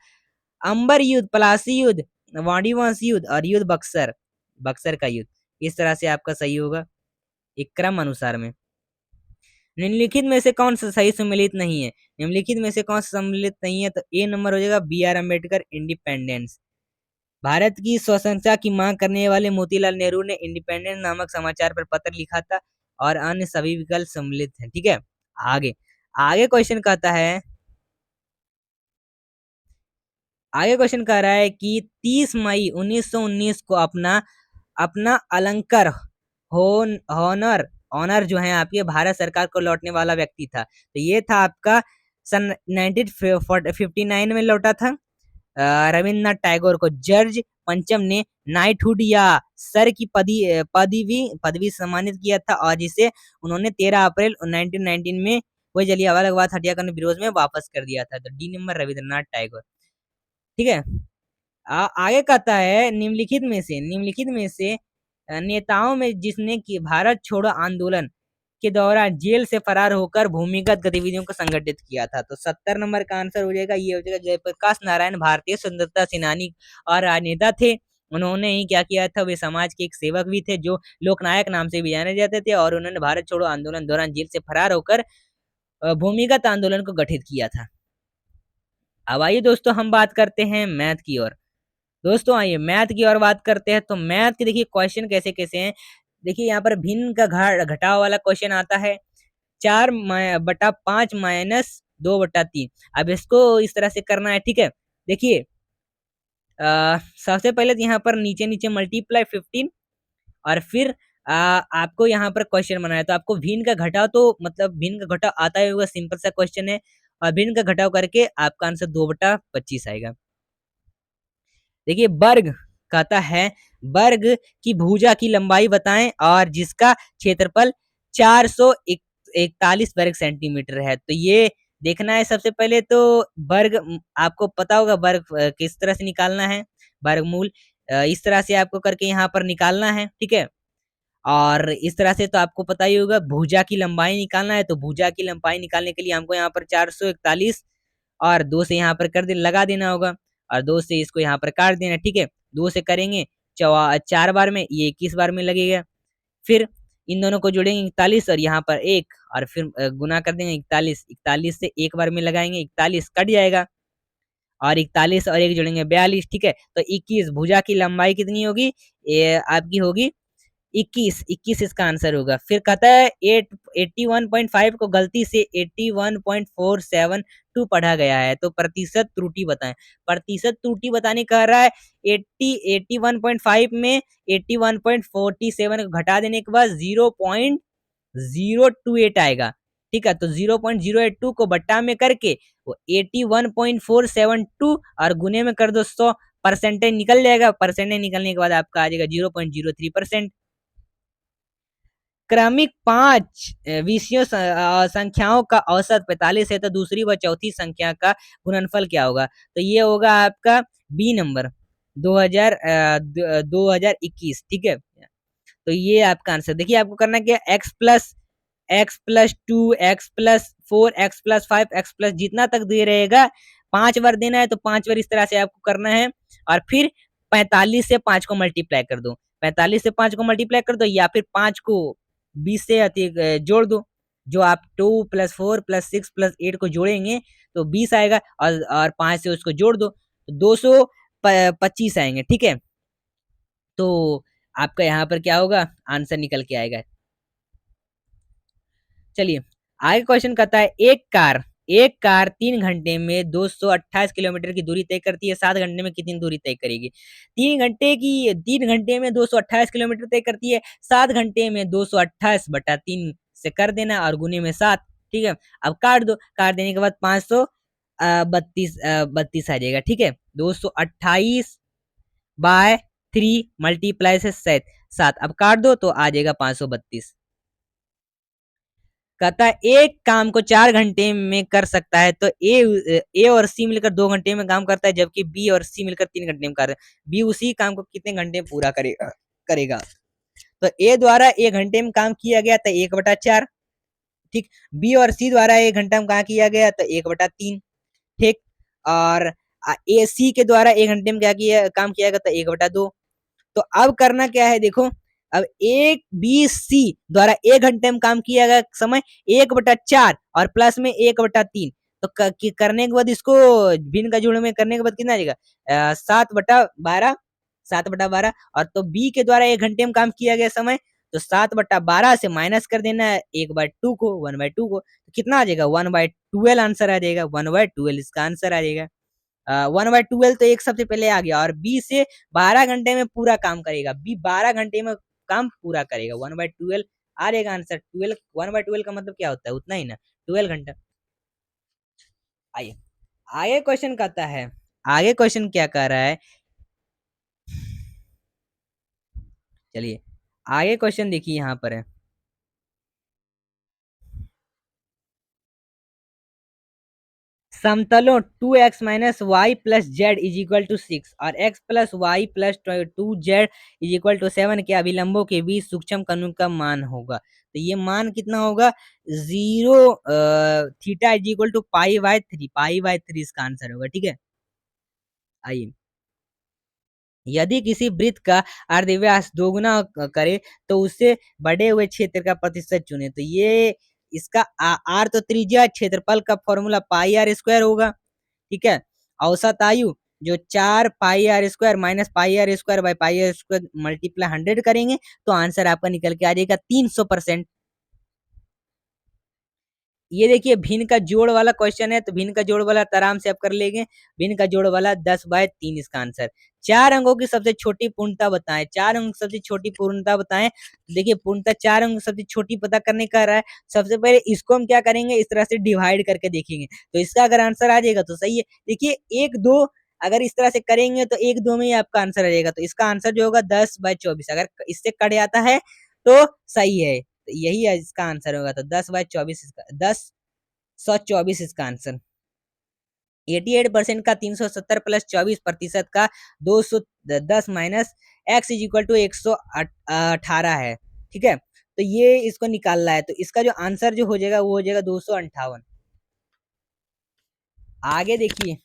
अंबर युद्ध, पलासी युद्ध, वाणिवंश युद्ध और युद्ध बक्सर का युद्ध, इस तरह से आपका सही होगा एक क्रम अनुसार में। निम्नलिखित में से कौन सा सही सम्मिलित नहीं है? निम्नलिखित में से कौन सा सम्मिलित नहीं है? तो ए नंबर हो जाएगा बी आर अम्बेडकर, इंडिपेंडेंस। भारत की स्वतंत्रता की मांग करने वाले मोतीलाल नेहरू ने इंडिपेंडेंस नामक समाचार पर पत्र लिखा था और अन्य सभी विकल्प सम्मिलित हैं। ठीक है, आगे आगे क्वेश्चन कहता है, आगे क्वेश्चन कह रहा है कि 30 मई 1919 को अपना अपना अलंकर होनर ऑनर जो है आपके भारत सरकार को लौटने वाला व्यक्ति था, तो ये था आपका सन 1959 में लौटा था रविन्द्रनाथ टैगोर को जॉर्ज पंचम ने नाइटहुड या सर की पदवी सम्मानित किया था और जिसे उन्होंने 13 अप्रैल 1919 में वही जलियांवाला बाग हत्याकांड के विरोध में वापस कर दिया था। तो डी नंबर रविन्द्रनाथ टैगोर। ठीक है, आगे कहता है निम्नलिखित में से नेताओं में जिसने कि भारत छोड़ो आंदोलन के दौरान जेल से फरार होकर भूमिगत गतिविधियों को संगठित किया था, तो 70 नंबर का आंसर हो जाएगा, ये हो जाएगा जयप्रकाश नारायण। भारतीय स्वतंत्रता सेनानी और राजनेता थे। उन्होंने ही क्या किया था, वे समाज के एक सेवक भी थे जो लोकनायक नाम से भी जाने जाते थे और उन्होंने भारत छोड़ो आंदोलन दौरान जेल से फरार होकर भूमिगत आंदोलन को गठित किया था। अब आइए दोस्तों हम बात करते हैं मैथ की ओर। दोस्तों आइए मैथ की ओर बात करते हैं। तो मैथ के देखिए क्वेश्चन कैसे कैसे हैं। देखिए यहाँ पर भिन्न का घटाव वाला क्वेश्चन आता है, 4/5 माइनस 2/3। अब इसको इस तरह से करना है। ठीक है, देखिए सबसे पहले तो यहाँ पर नीचे नीचे मल्टीप्लाई 15 और फिर आपको यहाँ पर क्वेश्चन बनाया, तो आपको भिन्न का घटाव, तो मतलब भिन्न का घटाव आता ही होगा, सिंपल सा क्वेश्चन है और भिन्न का घटाव करके आपका आंसर 2/25 आएगा। देखिए वर्ग कहता है वर्ग की भुजा की लंबाई बताएं और जिसका क्षेत्रफल 441 वर्ग सेंटीमीटर है। तो ये देखना है सबसे पहले तो वर्ग, आपको पता होगा वर्ग किस तरह से निकालना है, वर्गमूल इस तरह से आपको करके यहाँ पर निकालना है। ठीक है, और इस तरह से तो आपको पता ही होगा भुजा की लंबाई निकालना है, तो भुजा की लंबाई निकालने के लिए हमको यहाँ पर 441 और 2 से यहाँ पर लगा देना होगा और 2 से इसको यहाँ पर काट देना। ठीक है, 2 से करेंगे 4 बार में, ये 21 बार में लगेगा। फिर इन दोनों को जोड़ेंगे 41 और यहाँ पर 1 और फिर गुना कर देंगे 41 से 1 बार में लगाएंगे 41 कट जाएगा और 41 और 1 जोड़ेंगे 42। ठीक है, तो 21 भुजा की लंबाई कितनी होगी, ये आपकी होगी 21 इसका आंसर होगा। फिर कहता है 81.5 को गलती से 81.472 पढ़ा गया है, तो प्रतिशत त्रुटि बताएं। प्रतिशत त्रुटि बताने कह रहा है 81.5 में 81.47 को घटा देने के बाद 0.028 आएगा। ठीक है, तो 0.082 को बट्टा में करके वो 81.472 और गुने में कर दो 100, परसेंटेज निकल जाएगा। परसेंटेज निकलने के बाद आपका आ जाएगा 0.03%। क्रमिक 5 विषयों संख्याओं का औसत 45 है, तो दूसरी व चौथी संख्या का गुणनफल क्या होगा? तो ये होगा आपका बी नंबर 2021। ठीक है, तो ये आपका आंसर। देखिए आपको करना क्या, x+2 x+4 x+5 x+ जितना तक दे रहेगा 5 बार देना है, तो 5 बार इस तरह से आपको करना है, और फिर 45 से 5 को मल्टीप्लाई कर दो। 45 से 5 को मल्टीप्लाई कर दो, या फिर 5 को 20 से अधिक जोड़ दो। जो आप 2+4+6+8 को जोड़ेंगे तो 20 आएगा, और 5 से उसको जोड़ दो तो 225 आएंगे। ठीक है, तो आपका यहाँ पर क्या होगा, आंसर निकल के आएगा। चलिए आगे क्वेश्चन कहता है, एक कार 3 घंटे में 228 किलोमीटर की दूरी तय करती है, 7 घंटे में कितनी दूरी तय करेगी? 3 घंटे में 228 किलोमीटर तय करती है, 7 घंटे में 228/3 से कर देना और गुने में 7। ठीक है, अब काट दो, काट देने के बाद 532 आ जाएगा। ठीक है, 228/3 मल्टीप्लाई से 7, अब काट दो तो आ जाएगा 532। कहता है एक काम को 4 घंटे में कर सकता है, तो ए और सी मिलकर 2 घंटे में काम करता है, जबकि बी और सी मिलकर 3 घंटे में कर, बी उसी काम को कितने घंटे में पूरा करेगा? तो ए द्वारा 1 घंटे में काम किया गया तो 1/4। ठीक, बी और सी द्वारा 1 घंटा में काम किया गया तो 1/3। ठीक, और ए सी के द्वारा 1 घंटे में क्या किया काम किया गया तो 1/2। तो अब करना क्या है, देखो, अब एक बी सी द्वारा 1 घंटे में काम किया गया समय 1/4 और प्लस में 1/3, तो करने के बाद इसको भिन्न का जोड़ में करने के बाद कितना आ जाएगा, 7/12। 7/12, और तो बी के द्वारा 1 घंटे में काम किया गया समय, तो 7/12 से माइनस कर देना है 1/2 को, 1/2 को, तो कितना आ जाएगा, 1/12 आंसर आ जाएगा। 1/12 इसका आंसर आ जाएगा। 1/12 तो एक सबसे पहले आ गया, और बी से 12 घंटे में पूरा काम करेगा, बी 12 घंटे में काम पूरा करेगा। 1/12 आ जाएगा आंसर। 1/12 का मतलब क्या होता है, उतना ही ना, 12 घंटा। आइए आगे क्वेश्चन कहता है, आगे क्वेश्चन क्या कह रहा है, चलिए आगे क्वेश्चन देखिए यहाँ पर है, समतलों 2x minus Y plus Z is equal to 6 और x plus Y plus 2z is equal to 7 के अभिलंबों के बीच सूक्ष्म कोण का मान होगा। तो ये मान कितना होगा, 0 थीटा इज इक्वल टू पाई/3, पाई/3 इसका आंसर होगा। ठीक है, आइए, यदि किसी वृत्त का अर्धव्यास दोगुना करे तो उससे बढ़े हुए क्षेत्र का प्रतिशत चुने। तो ये इसका आर तो त्रिज्या, क्षेत्रफल का फॉर्मूला पाई r² होगा। ठीक है, औसत आयु जो 4 पाई r² minus pi r² by pi r² multiply 100 करेंगे तो आंसर आपका निकल के आ जाएगा 300%। ये देखिए भिन्न का जोड़ वाला क्वेश्चन है, तो भिन्न का जोड़ वाला आराम से आप कर लेंगे। भिन्न का जोड़ वाला 10/3 इसका आंसर। 4 अंकों की सबसे छोटी पूर्णता बताएं, 4 अंक सबसे छोटी पूर्णता बताएं। देखिए पूर्णता 4 अंक सबसे छोटी पता करने का रहा है, सबसे पहले इसको हम क्या करेंगे, इस तरह से डिवाइड करके देखेंगे, तो इसका अगर आंसर आ जाएगा तो सही है। देखिए 1-2 अगर इस तरह से करेंगे तो 1-2 में ही आपका आंसर आ जाएगा, तो इसका आंसर जो होगा 10/24, अगर इससे कट जाता है तो सही है, तो यही है इसका आंसर होगा। तो 10/24 इसका 10/124 इसका आंसर। 88% का 370 प्लस 24% का 210 minus x is equal to 118 है। ठीक है, तो ये इसको निकालना है, तो इसका जो आंसर जो हो जाएगा वो हो जाएगा 258। आगे देखिए,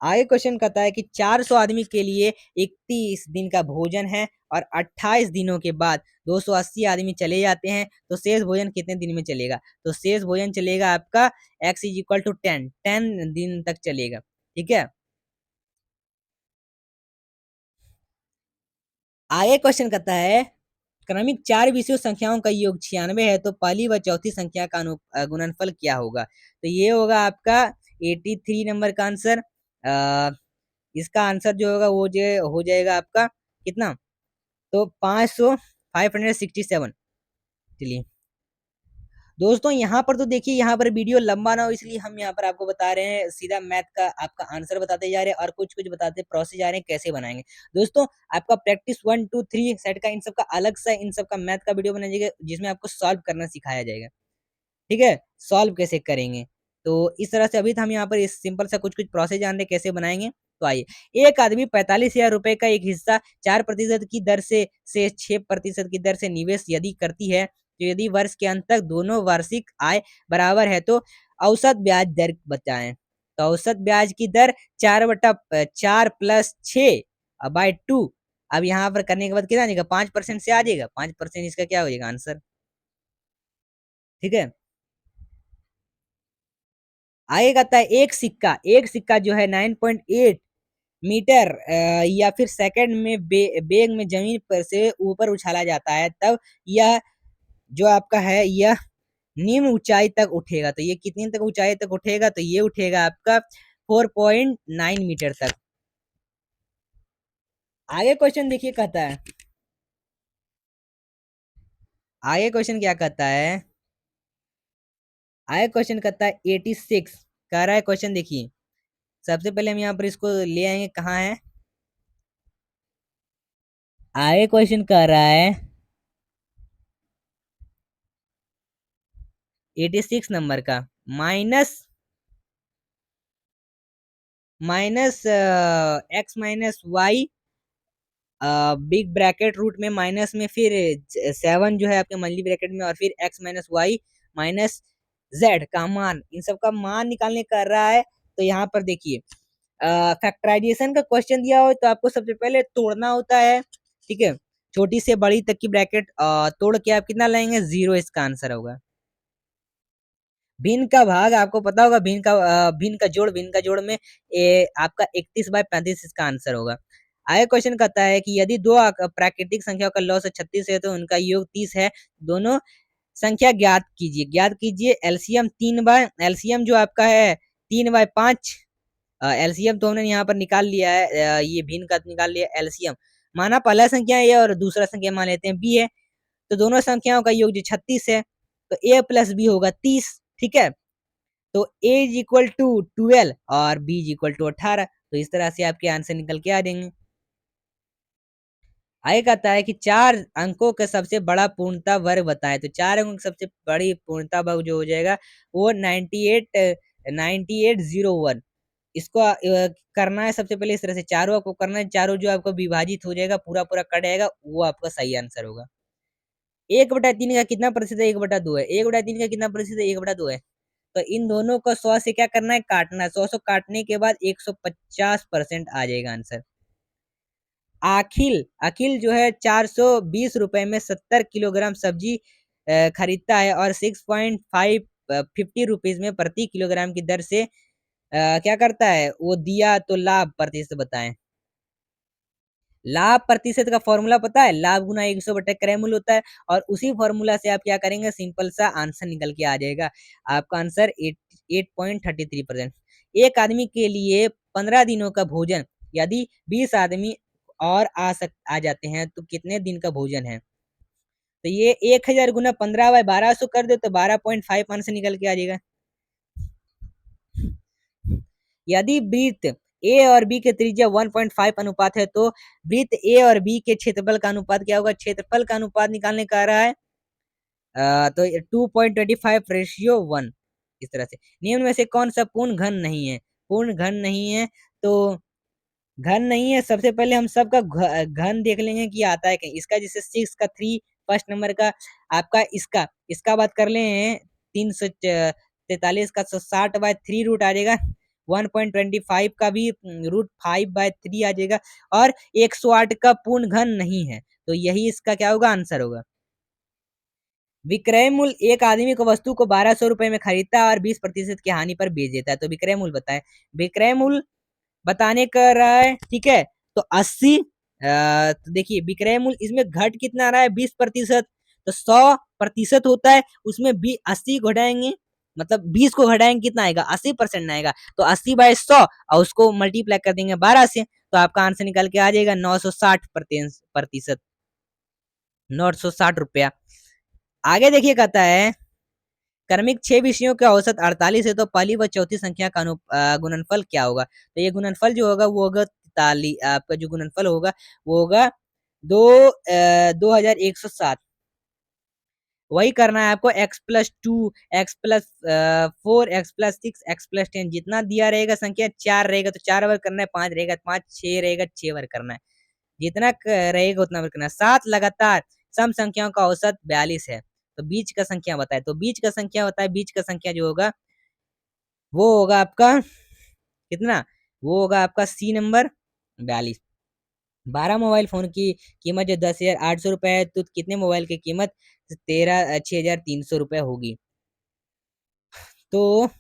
आगे क्वेश्चन कहता है कि 400 आदमी के लिए 31 दिन का भोजन है और 28 दिनों के बाद 280 आदमी चले जाते हैं, तो शेष भोजन कितने दिन में चलेगा? तो शेष भोजन चलेगा आपका x इज इक्वल टू 10 दिन तक चलेगा। ठीक है, आगे क्वेश्चन कहता है क्रमिक 4 विषम संख्याओं का योग 96 है तो पहली व चौथी संख्या का गुणनफल क्या होगा? तो ये होगा आपका 83 नंबर का आंसर। इसका आंसर जो होगा वो जो हो जाएगा आपका कितना? तो 500 567। चलिए दोस्तों, यहाँ पर तो देखिए, यहाँ पर वीडियो लंबा ना हो इसलिए हम यहाँ पर आपको बता रहे हैं, सीधा मैथ का आपका आंसर बताते जा रहे हैं और कुछ-कुछ बताते प्रोसेस जा रहे हैं कैसे बनाएँगे। दोस्तों, आपका प्रैक्टिस 1, 2, 3 सेट का इन सब का अलग सा इन सब का मैथ का वीडियो बनाया जाएगा जिसमें आपको सॉल्व करना सिखाया जाएगा। ठीक है? सॉल्व कैसे करेंगे? तो इस तरह से अभी तो हम यहाँ पर इस सिंपल सा कुछ-कुछ प्रोसेस जान रहे हैं कैसे बनाएँगे। तो आइए, एक आदमी 45,000 रुपए का एक हिस्सा 4% की दर से 6% की दर से निवेश यदि करती है, तो यदि वर्ष के अंत तक दोनों वार्षिक आय बराबर है तो औसत ब्याज दर बताएँ। तो औसत ब्याज की दर 4 प्लस 6 बाय 2। अब यहाँ पर करने के बाद कितना आ जाएगा? 5% से आ जाएगा। 5% इसका क्या हो जाएगा आंसर? ठीक है? आगे कहता है एक सिक्का जो है 9.8 मीटर या फिर सेकंड में बेग में जमीन पर से ऊपर उछाला जाता है, तब यह जो आपका है यह निम्न ऊंचाई तक उठेगा। तो ये कितनी तक ऊंचाई तक उठेगा? तो ये उठेगा आपका 4.9 मीटर तक। आगे क्वेश्चन देखिए कहता है, आगे क्वेश्चन क्या कहता है? आगे क्वेश्चन कहता है 86। कह रहा है क्वेश्चन देखिए, सबसे पहले हम यहाँ पर इसको ले आएंगे, कहाँ है? आगे क्वेश्चन कह रहा है 86 नंबर का minus minus X minus Y big bracket root में माइनस में फिर 7 जो है आपके मंथली ब्रैकेट में और फिर X minus Y minus Z का मान, इन सब का मान निकालने कर रहा है। तो यहाँ पर देखिए, फैक्टराइजेशन का क्वेश्चन दिया हो तो आपको सबसे पहले तोड़ना होता है। ठीक है, छोटी से बड़ी तक की ब्रैकेट तोड़ के आप कितना लाएंगे? 0 इसका आंसर होगा। भिन्न का भाग आपको पता होगा, भिन्न का जोड़ में आपका 31/35 इसका आंसर होगा। आगे क्वेश्चन कहता है कि यदि दो प्राकृतिक संख्याओं का लॉस 36 है तो उनका योग 30 है, दोनों संख्या ज्ञात कीजिए एलसीएम 3 बाय एलसीएम जो आपका है 3/5। एलसीएम तो हमने यहाँ पर निकाल लिया है, ये भिन्न का निकाल लिया एलसीएम। माना पहला संख्या ए और दूसरा संख्या मान लेते हैं बी है, तो दोनों संख्याओं का योग जो 36 है तो ए प्लस बी होगा 30। ठीक है, तो ए इज इक्वल टू 12 और बी इज इक्वल टू 18। तो इस तरह से आपके आंसर निकल के आ जाएंगे। आगे कहता है कि 4 अंकों का सबसे बड़ा पूर्णता वर्ग बताएं। तो 4 अंकों की सबसे बड़ी पूर्णता वर्ग जो हो जाएगा वो 9801। इसको करना है सबसे पहले इस तरह से, चारों आपको करना है, चारों जो आपको विभाजित हो जाएगा, पूरा पूरा कट जाएगा, वो आपका सही आंसर होगा। 1/3 का कितना प्रतिशत है? 1/2 है। 1/3 का कितना प्रतिशत है? 1/2 है। तो इन दोनों को 100 से क्या करना है? काटना है। 100 से काटने के बाद 150% आ जाएगा आंसर। अखिल जो है 420 रुपए में 70 किलोग्राम सब्जी खरीदता है और 6.50 रुपीज में प्रति किलोग्राम की दर से क्या करता है? वो दिया, तो लाभ प्रतिशत बताएं। लाभ प्रतिशत का फॉर्मूला पता है? लाभ गुना 100 बटे क्रय मूल्य होता है और उसी फॉर्मूला से आप क्या करेंगे? सिंपल सा आंसर निकल के आ जाएगा। आपका आंसर 8.33%। एक आदमी के लिए 15 दिनों का भोजन, यदि 20 आदमी और आ जाते हैं तो कितने दिन का भोजन है? तो ये 1000 गुना 15/1200 कर दे तो 12.5 आंसर निकल के आ जाएगा। यदि वृत्त ए और बी के त्रिज्या 1.5 अनुपात है तो वृत्त ए और बी के क्षेत्रफल का अनुपात क्या होगा? क्षेत्रफल का अनुपात निकालने का आ रहा है तो 2.25:1। इस तरह से निम्न में से कौन सा पूर्ण घन नहीं है? पूर्ण घन नहीं है तो घन नहीं है, सबसे पहले हम सबका घन देख लेंगे कि आता है कहीं। इसका जैसे 6 का 3 फर्स्ट नंबर का आपका इसका बात कर ले 343 का 60/3 रूट आ जाएगा। 1.25 का भी √5/3 आ जाएगा और 108 का पूर्ण घन नहीं है, तो यही इसका क्या होगा? आंसर होगा। विक्रय मूल्य, एक आदमी को वस्तु को 1200 रुपए में खरीदता है और 20% की हानि पर बेच देता है, तो विक्रय मूल्य बताएं। विक्रय मूल्य बताने कर रहा है, ठीक है, तो 80 तो देखिए विक्रय मूल्य इसमें घट कितना आ रहा है 20%। तो 100% होता है उसमें भी 80 को घटाएंगे, मतलब 20 को घटाएंगे कितना आएगा 80% आएगा। तो 80/100 और उसको मल्टीप्लाई कर देंगे 12 से, तो आपका आंसर निकल के आ जाएगा 960%। 960 रुपया। आगे देखिए कहता है क्रमिक 6 विषयों का औसत 48 है, तो पहली व चौथी संख्या का गुणनफल क्या होगा। तो ये गुणनफल जो होगा वो होगा 43, आपका जो गुणनफल होगा वो होगा 2107। वही करना है आपको x+2, x+4, x+6, x+10 जितना दिया रहेगा संख्या 4 रहेगा तो 4 वर्ग करना है, 5 रहेगा 5, 6 रहेगा 6 वर्ग करना है, जितना रहेगा उतना वर्ग करना है। 7 लगातार सम संख्याओं का औसत 42 है, तो बीच का संख्या बताए। तो बीच का संख्या होता है, बीच का संख्या जो होगा वो होगा आपका कितना, वो होगा आपका सी नंबर 42। 12 मोबाइल फोन की कीमत जो 10,800 रुपए है, तो कितने मोबाइल की कीमत 6,300 रुपए होगी। तो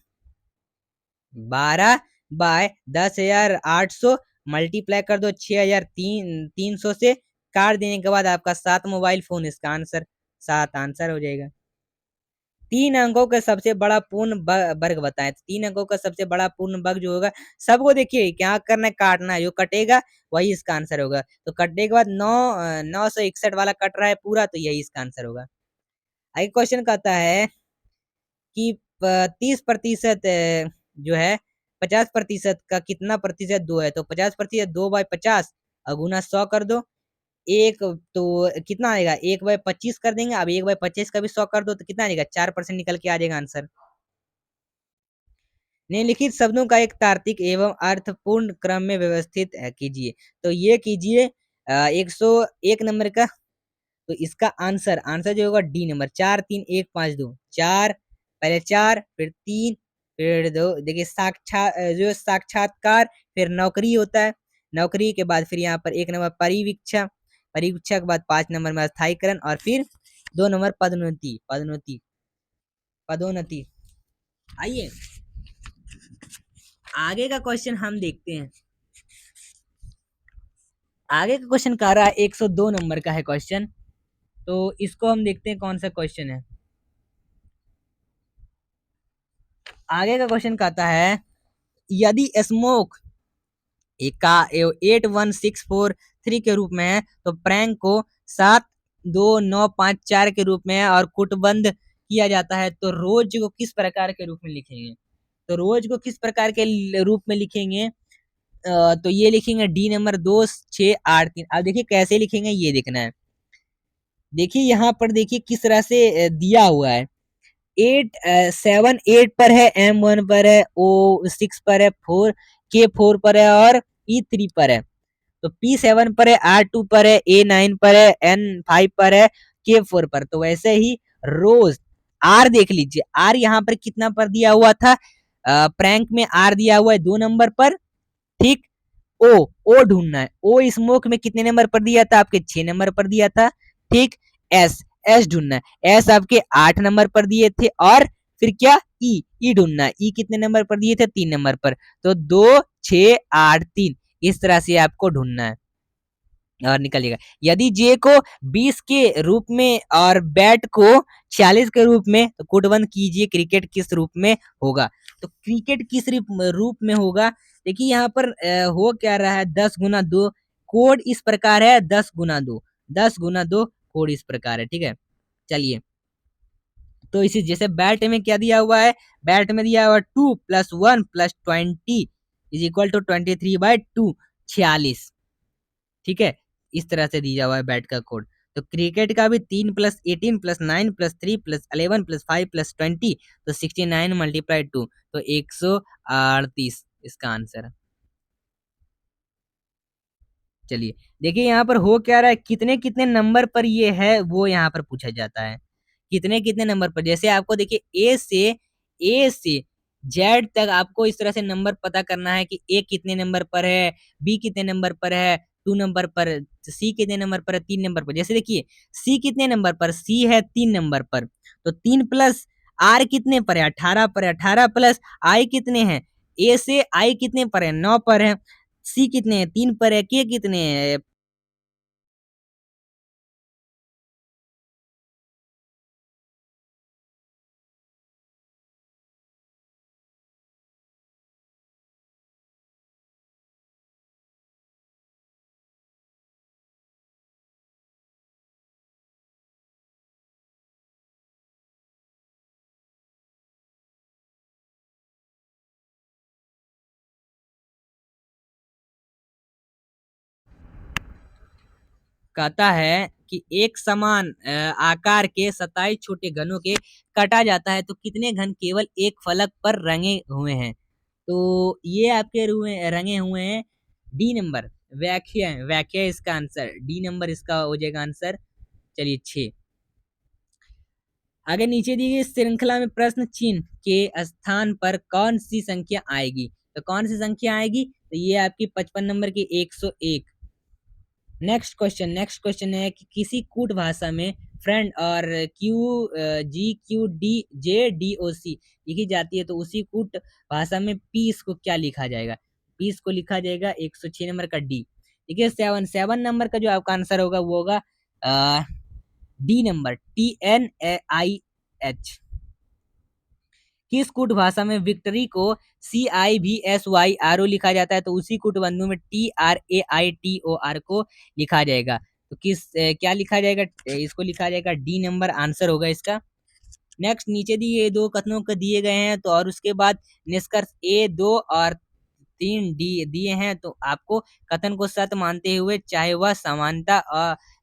12/10,800 मल्टीप्लाई कर दो 6,300 से, काट देने के बाद आपका 7 मोबाइल फोन इसका आंसर, 7 आंसर हो जाएगा। 3 अंकों का सबसे बड़ा पूर्ण वर्ग बताएं। तो 3 अंकों का सबसे बड़ा पूर्ण वर्ग जो होगा, सबको देखिए क्या करना है, काटना है, जो कटेगा वही इसका आंसर होगा। तो कटने के बाद 961 वाला कट रहा है पूरा, तो यही इसका आंसर होगा। आगे क्वेश्चन कहता है कि 30% जो है 50% का कितना प्रतिशत दो है। तो 50% 2/50 और गुना 100 कर दो। एक तो कितना आएगा 1/25 कर देंगे। अब 1/25 का भी 100 कर दो तो कितना आएगा 4% निकल के आ जाएगा आंसर। निम्नलिखित शब्दों का एक तार्किक एवं अर्थपूर्ण क्रम में व्यवस्थित कीजिए। तो ये कीजिए 101 नंबर का। तो इसका आंसर आंसर जो होगा डी नंबर, 4 3 1 5 2। 4 पहले 4 फिर 3 फिर 2। देखिए जो साक्षात्कार, फिर नौकरी होता है, नौकरी के बाद फिर यहाँ पर 1 नंबर परिवीक्षा, परिवीक्षा के बाद 5 नंबर में स्थायीकरण, और फिर 2 नंबर पदोन्नति, पदोन्नति, पदोन्नति। आइए आगे का क्वेश्चन हम देखते हैं। आगे का क्वेश्चन कह रहा है 102 नंबर का है क्वेश्चन। तो इसको हम देखते हैं कौन सा क्वेश्चन है। आगे का क्वेश्चन कहता है यदि स्मोक का 81643 के रूप में है, तो प्रैंक को 72954 के रूप में है और कुटबंद किया जाता है, तो रोज को किस प्रकार के रूप में लिखेंगे। तो रोज को किस प्रकार के रूप में लिखेंगे। तो ये लिखेंगे डी नंबर 2683। अब देखिए कैसे लिखेंगे ये देखना है। देखिए यहाँ पर देखिए किस तरह से दिया हुआ है। 7 8 पर है, M1 पर है, O6 पर है, 4K4 पर है और E3 पर है। तो P7 पर है, R2 पर है, A9 पर है, N5 पर है, K4 पर। तो वैसे ही रोज R देख लीजिए, R यहाँ पर कितना पर दिया हुआ था। प्रैंक में R दिया हुआ है 2 नंबर पर। ठीक। ओ ओ ढूंढना है। ओ स्मोक में कितने नंबर पर दिया था, आपके 6 नंबर पर दिया था। ठीक। एस एस ढूंढना है। एस आपके 8 नंबर पर दिए थे। और फिर क्या ई ढूंढना है। ई कितने नंबर पर दिए थे, 3 नंबर पर। तो 2 6 8 3 इस तरह से आपको ढूंढना है और निकलेगा। यदि जे को 20 के रूप में और बैट को 46 के रूप में, तो कूटबंद कीजिए क्रिकेट किस रूप में होगा। तो क्रिकेट किस रूप में होगा। देखिए यहाँ पर हो क्या रहा है 10 × 2 कोड इस प्रकार है। 10 × 2 10 × 2 कोड इस प्रकार है। ठीक है चलिए। तो इसी जैसे बैट में क्या दिया हुआ है, बैट में दिया हुआ 2 + 1 + 20 = 23/2 46। ठीक है इस तरह से दिया हुआ है बैट का कोड। तो क्रिकेट का भी 3 + 18 + 9 + 3 + 11 + 5 + 20, तो 69 × 2, तो 138 इसका आंसर है। चलिए देखिए यहाँ पर हो क्या रहा है, कितने कितने नंबर पर ये है वो यहाँ पर पूछा जाता है। कितने कितने नंबर पर, जैसे आपको देखिए ए से जेड तक आपको इस तरह से नंबर पता करना है कि ए कितने नंबर पर है, बी कितने नंबर पर है 2 नंबर पर, सी कितने नंबर पर है 3 नंबर पर। जैसे देखिए सी कितने नंबर पर, सी है 3 नंबर पर, तो 3 प्लस आर कितने पर है 18 पर है, 18 प्लस आई कितने हैं, ए से आई कितने पर है 9 पर है, सी कितने हैं 3 पर है, के कितने हैं कहता है कि एक समान आकार के 27 छोटे घनों के काटा जाता है तो कितने घन केवल एक फलक पर रंगे हुए हैं। तो ये आपके रंगे हुए हैं डी नंबर। व्याख्या व्याख्या इसका आंसर डी नंबर इसका हो जाएगा आंसर। चलिए 6। आगे नीचे दी गई श्रृंखला में प्रश्न चिन्ह के स्थान पर कौन सी संख्या आएगी? तो कौन सी संख्या आएगी? तो ये आपकी 55 नंबर की 101। नेक्स्ट क्वेश्चन है कि किसी कूट भाषा में फ्रेंड और QGQDJDOC लिखी जाती है तो उसी कूट भाषा में पीस को क्या लिखा जाएगा? पीस को लिखा जाएगा 106 नंबर का डी। ठीक है, 7 नंबर का जो आपका आंसर होगा वो होगा डी नंबर TNAIH। किस कूट भाषा में विक्ट्री को CIVSYRO लिखा जाता है तो उसी कूट बंधु में TRAITOR को लिखा जाएगा। तो क्या लिखा जाएगा? इसको लिखा जाएगा डी नंबर आंसर होगा इसका। नेक्स्ट नीचे दिए 2 कथनों को दिए गए हैं तो और उसके बाद निष्कर्ष A 2 और 3 डी दिए हैं तो आपको कथन को सत्य मानते हुए चाहे वह समानता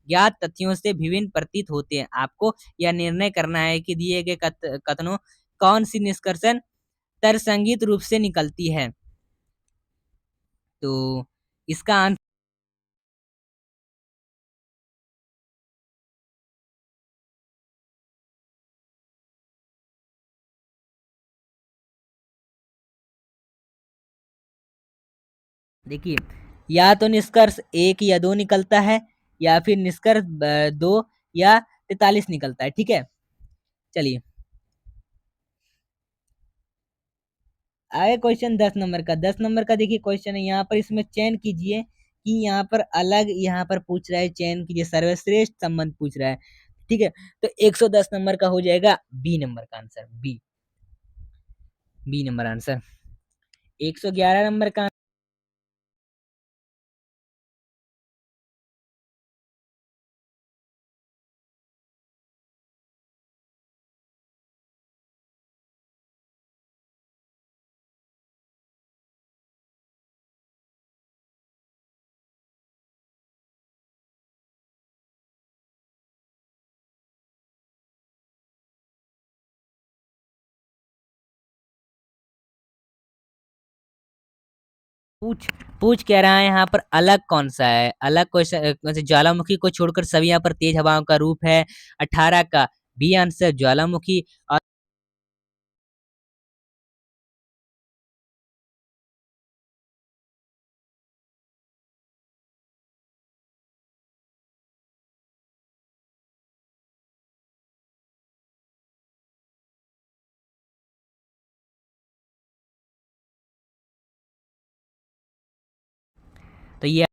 ज्ञात तथ्यों से विभिन्न प्रतीत होते हैं, आपको यह निर्णय करना है कि दिए गए कथनों कौन सी निष्कर्षण तर्कसंगत रूप से निकलती है। तो इसका आंसर देखिए, या तो निष्कर्ष 1 या 2 निकलता है या फिर निष्कर्ष 2 या 43 निकलता है। ठीक है, चलिए आगे क्वेश्चन 10 नंबर का। 10 नंबर का देखिए क्वेश्चन है, यहाँ पर इसमें चयन कीजिए कि यहाँ पर अलग यहाँ पर पूछ रहा है, चयन कीजिए सर्वश्रेष्ठ संबंध पूछ रहा है। ठीक है, तो 110 नंबर का हो जाएगा बी नंबर का answer. B number answer. 111 number का पूछ पूछ कह रहा है यहाँ पर अलग कौन सा है? अलग क्वेश्चन ज्वालामुखी को छोड़कर सभी यहाँ पर तेज हवाओं का रूप है। 18 का बी आंसर ज्वालामुखी। और तो ये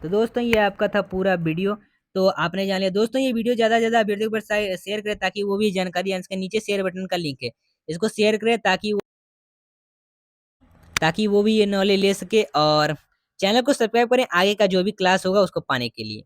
तो दोस्तों ये आपका था पूरा वीडियो। तो आपने जान लिया दोस्तों, ये वीडियो ज्यादा से ज्यादा वीडियो पर शेयर करें ताकि वो भी जानकारी, इसके नीचे शेयर बटन का लिंक है, इसको शेयर करें ताकि वो भी ये नॉलेज ले सके और चैनल को सब्सक्राइब करें आगे का जो भी क्लास होगा उसको पाने के लिए।